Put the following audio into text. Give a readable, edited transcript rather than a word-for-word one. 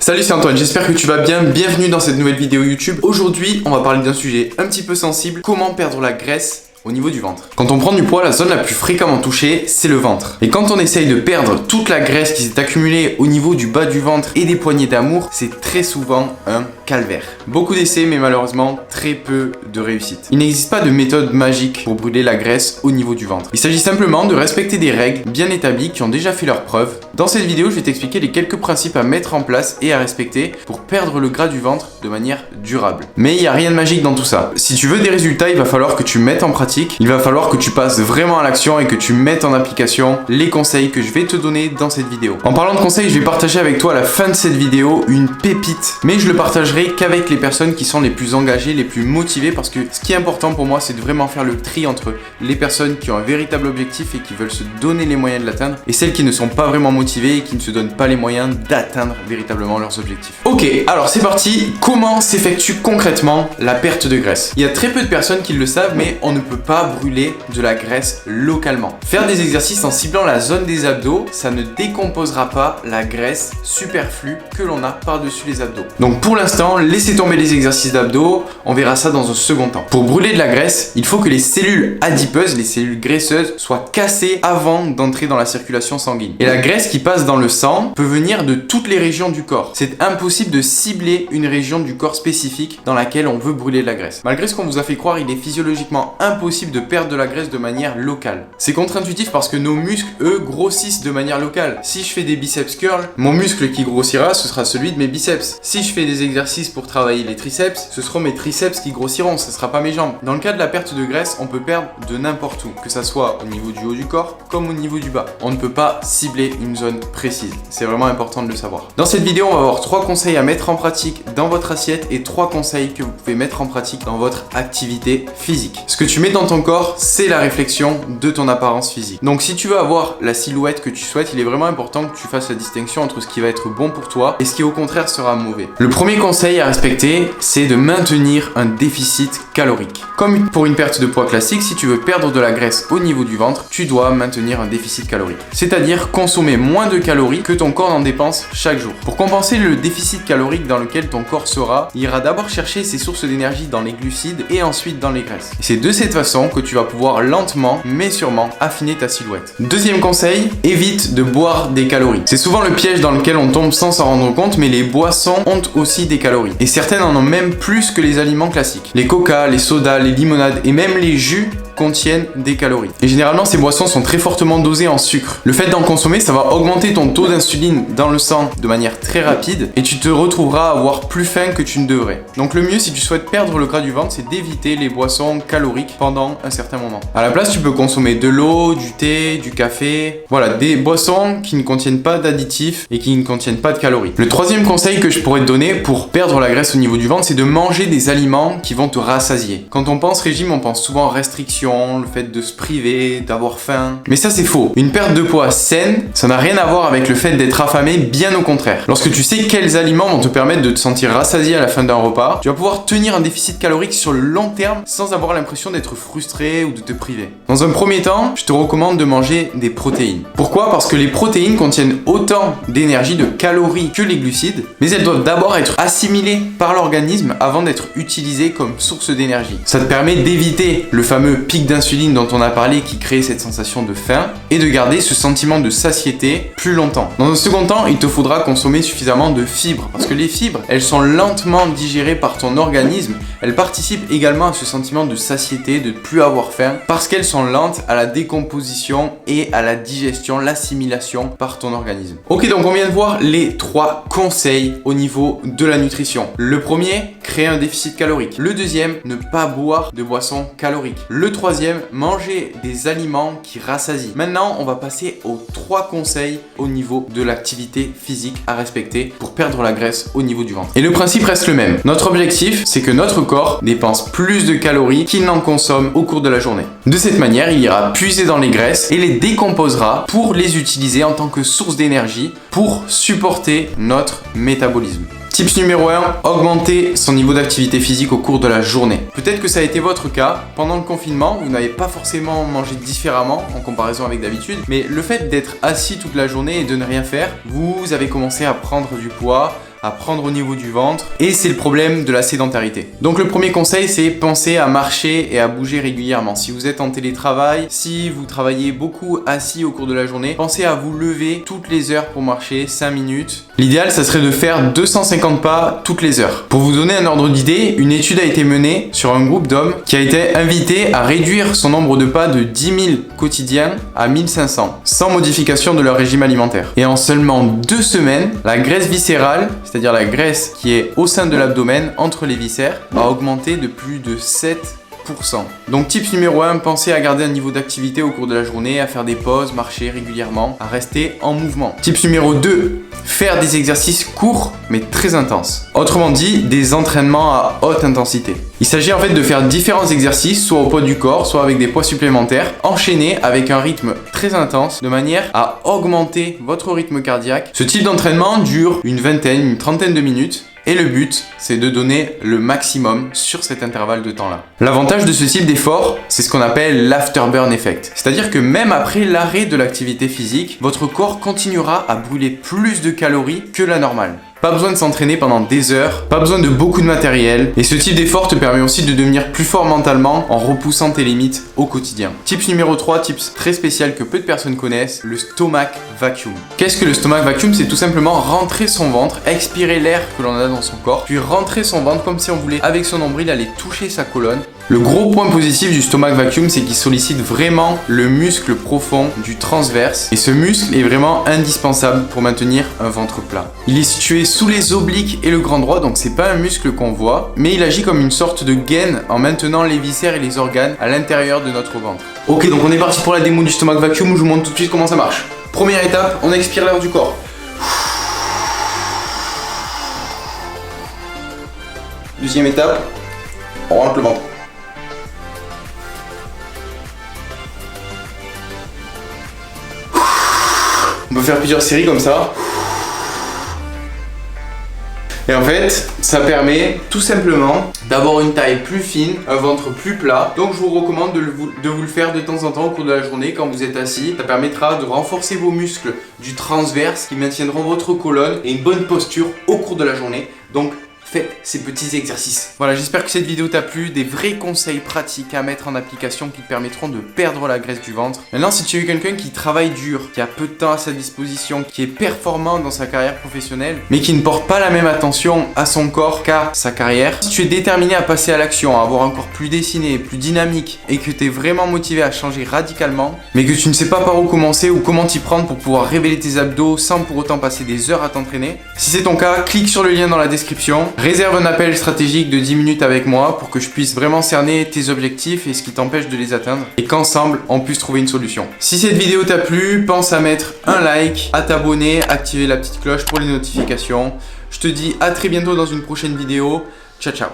Salut, c'est Antoine, j'espère que tu vas bien, bienvenue dans cette nouvelle vidéo YouTube. Aujourd'hui, on va parler d'un sujet un petit peu sensible, comment perdre la graisse au niveau du ventre. Quand on prend du poids, la zone la plus fréquemment touchée, c'est le ventre. Et quand on essaye de perdre toute la graisse qui s'est accumulée au niveau du bas du ventre et des poignées d'amour, c'est très souvent un calvaire. Beaucoup d'essais, mais malheureusement, très peu de réussite. Il n'existe pas de méthode magique pour brûler la graisse au niveau du ventre. Il s'agit simplement de respecter des règles bien établies qui ont déjà fait leurs preuves. Dans cette vidéo, je vais t'expliquer les quelques principes à mettre en place et à respecter pour perdre le gras du ventre de manière durable. Mais il n'y a rien de magique dans tout ça. Si tu veux des résultats, il va falloir que tu mettes en pratique. Il va falloir que tu passes vraiment à l'action et que tu mettes en application les conseils que je vais te donner dans cette vidéo. En parlant de conseils, je vais partager avec toi à la fin de cette vidéo une pépite, mais je le partagerai qu'avec les personnes qui sont les plus engagées, les plus motivées, parce que ce qui est important pour moi, c'est de vraiment faire le tri entre les personnes qui ont un véritable objectif et qui veulent se donner les moyens de l'atteindre, et celles qui ne sont pas vraiment motivées et qui ne se donnent pas les moyens d'atteindre véritablement leurs objectifs. Ok, alors c'est parti. Comment s'effectue concrètement la perte de graisse? Il y a très peu de personnes qui le savent, mais on ne peut pas brûler de la graisse localement. Faire des exercices en ciblant la zone des abdos, ça ne décomposera pas la graisse superflue que l'on a par-dessus les abdos. Donc pour l'instant, laissez tomber les exercices d'abdos, on verra ça dans un second temps. Pour brûler de la graisse, il faut que les cellules adipeuses, les cellules graisseuses, soient cassées avant d'entrer dans la circulation sanguine. Et la graisse qui passe dans le sang peut venir de toutes les régions du corps. C'est impossible de cibler une région du corps spécifique dans laquelle on veut brûler de la graisse. Malgré ce qu'on vous a fait croire, il est physiologiquement impossible de perdre de la graisse de manière locale. C'est contre-intuitif parce que nos muscles, eux, grossissent de manière locale. Si je fais des biceps curls, mon muscle qui grossira, ce sera celui de mes biceps. Si je fais des exercices pour travailler les triceps, ce seront mes triceps qui grossiront, ce sera pas mes jambes. Dans le cas de la perte de graisse, on peut perdre de n'importe où, que ça soit au niveau du haut du corps, comme au niveau du bas. On ne peut pas cibler une zone précise. C'est vraiment important de le savoir. Dans cette vidéo, on va avoir 3 conseils à mettre en pratique dans votre assiette et 3 conseils que vous pouvez mettre en pratique dans votre activité physique. Ce que tu mets dans ton corps, c'est la réflexion de ton apparence physique. Donc si tu veux avoir la silhouette que tu souhaites, il est vraiment important que tu fasses la distinction entre ce qui va être bon pour toi et ce qui au contraire sera mauvais. Le premier conseil à respecter, c'est de maintenir un déficit calorique. Comme pour une perte de poids classique, si tu veux perdre de la graisse au niveau du ventre, tu dois maintenir un déficit calorique. C'est-à-dire consommer moins de calories que ton corps en dépense chaque jour. Pour compenser le déficit calorique dans lequel ton corps sera, il ira d'abord chercher ses sources d'énergie dans les glucides et ensuite dans les graisses. Et c'est de cette façon que tu vas pouvoir lentement mais sûrement affiner ta silhouette. Deuxième conseil, évite de boire des calories. C'est souvent le piège dans lequel on tombe sans s'en rendre compte, mais les boissons ont aussi des calories. Et certaines en ont même plus que les aliments classiques. Les coca, les sodas, les limonades et même les jus contiennent des calories. Et généralement, ces boissons sont très fortement dosées en sucre. Le fait d'en consommer, ça va augmenter ton taux d'insuline dans le sang de manière très rapide et tu te retrouveras à avoir plus faim que tu ne devrais. Donc le mieux, si tu souhaites perdre le gras du ventre, c'est d'éviter les boissons caloriques pendant un certain moment. À la place, tu peux consommer de l'eau, du thé, du café, voilà, des boissons qui ne contiennent pas d'additifs et qui ne contiennent pas de calories. Le troisième conseil que je pourrais te donner pour perdre la graisse au niveau du ventre, c'est de manger des aliments qui vont te rassasier. Quand on pense régime, on pense souvent restriction, le fait de se priver, d'avoir faim. Mais ça c'est faux. Une perte de poids saine, ça n'a rien à voir avec le fait d'être affamé, bien au contraire. Lorsque tu sais quels aliments vont te permettre de te sentir rassasié à la fin d'un repas, tu vas pouvoir tenir un déficit calorique sur le long terme sans avoir l'impression d'être frustré ou de te priver. Dans un premier temps, je te recommande de manger des protéines. Pourquoi? Parce que les protéines contiennent autant d'énergie, de calories que les glucides, mais elles doivent d'abord être assimilées par l'organisme avant d'être utilisées comme source d'énergie. Ça te permet d'éviter le fameux pic d'insuline dont on a parlé qui crée cette sensation de faim et de garder ce sentiment de satiété plus longtemps. Dans un second temps, il te faudra consommer suffisamment de fibres parce que les fibres, elles sont lentement digérées par ton organisme. Elles participent également à ce sentiment de satiété, de ne plus avoir faim parce qu'elles sont lentes à la décomposition et à la digestion, l'assimilation par ton organisme. Ok, donc on vient de voir les 3 conseils au niveau de la nutrition. Le premier, créer un déficit calorique. Le deuxième, ne pas boire de boissons caloriques. Le troisième, manger des aliments qui rassasient. Maintenant, on va passer aux 3 conseils au niveau de l'activité physique à respecter pour perdre la graisse au niveau du ventre. Et le principe reste le même. Notre objectif, c'est que notre corps dépense plus de calories qu'il n'en consomme au cours de la journée. De cette manière, il ira puiser dans les graisses et les décomposera pour les utiliser en tant que source d'énergie pour supporter notre métabolisme. Tips numéro 1, augmenter son niveau d'activité physique au cours de la journée. Peut-être que ça a été votre cas. Pendant le confinement, vous n'avez pas forcément mangé différemment en comparaison avec d'habitude, mais le fait d'être assis toute la journée et de ne rien faire, vous avez commencé à prendre du poids, à prendre au niveau du ventre et c'est le problème de la sédentarité. Donc le premier conseil, c'est penser à marcher et à bouger régulièrement. Si vous êtes en télétravail, si vous travaillez beaucoup assis au cours de la journée, pensez à vous lever toutes les heures pour marcher 5 minutes. L'idéal, ça serait de faire 250 pas toutes les heures. Pour vous donner un ordre d'idée, une étude a été menée sur un groupe d'hommes qui a été invité à réduire son nombre de pas de 10 000 quotidiens à 1500, sans modification de leur régime alimentaire. Et en seulement 2 semaines, la graisse viscérale, c'est-à-dire la graisse qui est au sein de l'abdomen, entre les viscères, a augmenté de plus de 7%. Donc tips numéro 1, pensez à garder un niveau d'activité au cours de la journée, à faire des pauses, marcher régulièrement, à rester en mouvement. Tips numéro 2, faire des exercices courts mais très intenses. Autrement dit, des entraînements à haute intensité. Il s'agit en fait de faire différents exercices, soit au poids du corps, soit avec des poids supplémentaires, enchaînés avec un rythme très intense, de manière à augmenter votre rythme cardiaque. Ce type d'entraînement dure une vingtaine, une trentaine de minutes. Et le but, c'est de donner le maximum sur cet intervalle de temps-là. L'avantage de ce type d'effort, c'est ce qu'on appelle l'afterburn effect. C'est-à-dire que même après l'arrêt de l'activité physique, votre corps continuera à brûler plus de calories que la normale. Pas besoin de s'entraîner pendant des heures, pas besoin de beaucoup de matériel, et ce type d'effort te permet aussi de devenir plus fort mentalement en repoussant tes limites au quotidien. Tips numéro 3, tips très spécial que peu de personnes connaissent, le stomach vacuum. Qu'est-ce que le stomach vacuum? C'est tout simplement rentrer son ventre, expirer l'air que l'on a dans son corps, puis rentrer son ventre comme si on voulait, avec son nombril, aller toucher sa colonne. Le gros point positif du stomach vacuum, c'est qu'il sollicite vraiment le muscle profond du transverse. Et ce muscle est vraiment indispensable pour maintenir un ventre plat. Il est situé sous les obliques et le grand droit, donc c'est pas un muscle qu'on voit, mais il agit comme une sorte de gaine en maintenant les viscères et les organes à l'intérieur de notre ventre. Ok, donc on est parti pour la démo du stomach vacuum, je vous montre tout de suite comment ça marche. Première étape, on expire l'air du corps. Deuxième étape, on rentre le ventre. On peut faire plusieurs séries comme ça. Et en fait, ça permet tout simplement d'avoir une taille plus fine, un ventre plus plat. Donc je vous recommande de vous le faire de temps en temps au cours de la journée quand vous êtes assis. Ça permettra de renforcer vos muscles du transverse qui maintiendront votre colonne et une bonne posture au cours de la journée. Donc faites ces petits exercices. Voilà, j'espère que cette vidéo t'a plu, des vrais conseils pratiques à mettre en application qui te permettront de perdre la graisse du ventre. Maintenant, si tu es quelqu'un qui travaille dur, qui a peu de temps à sa disposition, qui est performant dans sa carrière professionnelle, mais qui ne porte pas la même attention à son corps qu'à sa carrière, si tu es déterminé à passer à l'action, à avoir un corps plus dessiné, plus dynamique, et que tu es vraiment motivé à changer radicalement, mais que tu ne sais pas par où commencer ou comment t'y prendre pour pouvoir révéler tes abdos sans pour autant passer des heures à t'entraîner, si c'est ton cas, clique sur le lien dans la description. Réserve un appel stratégique de 10 minutes avec moi pour que je puisse vraiment cerner tes objectifs et ce qui t'empêche de les atteindre et qu'ensemble on puisse trouver une solution. Si cette vidéo t'a plu, pense à mettre un like, à t'abonner, activer la petite cloche pour les notifications. Je te dis à très bientôt dans une prochaine vidéo. Ciao ciao.